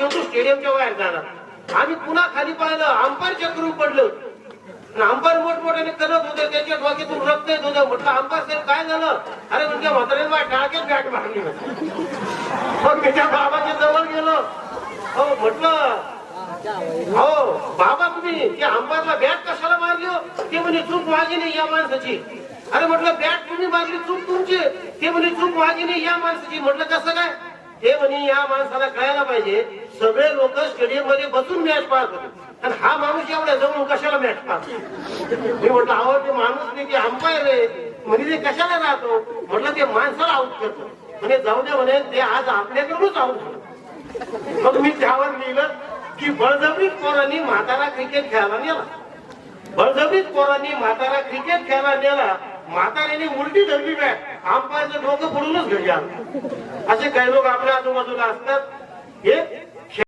शेवटी स्टेडियमच्या बाहेर जाणार. आम्ही पुन्हा खाली पाहिलं, अंपायर चक्रून पडलं. अंपायर मोठमोठ्याने करत होते, त्याच्या डोक्यातून रक्त येत होतं. म्हटलं अंपायर साहेब काय झालं? अरे म्हणजे म्हाताऱ्याने माझ्या टाळक्यात बॅट मारली. मग त्याच्या बाबाच्या जवळ गेलो. हो म्हटलं, हो बाबा तुम्ही त्या अंपायरला बॅट कशाला मारली हो? ते म्हणे चूक माझी नाही या माणसाची. अरे म्हटलं बॅट तुम्ही मारली, चूक तुमची. ते म्हणे चूक माझी नाही या माणसाची. म्हटलं कसं काय? ते म्हणे या माणसाला कळायला पाहिजे सगळे लोक स्टेडियम मध्ये बसून मॅच पाहत होते आणि हा माणूस एवढ्या जवळून कशाला मॅच पाहतो. मी म्हटलं अहो ते माणूस नाही, ते अंपायर आहे. म्हणजे ते कशाला राहतो? म्हटलं ते माणसाला आउट करतो. म्हणजे जाऊ दे म्हणे, ते आज आपल्याकडूनच आउट होतो. मग मी त्यावर लिहिलं की बळजबरीत पोरांनी म्हातारा क्रिकेट खेळायला नेला. बळजबरीत पोरांनी म्हातारा क्रिकेट खेळायला नेला. म्हाताऱ्याने उलटी धरली बॅट, अंपायरचं डोकं पडूनच घरी आलं. असे काही लोक आपल्या आजूबाजूला असतात. हे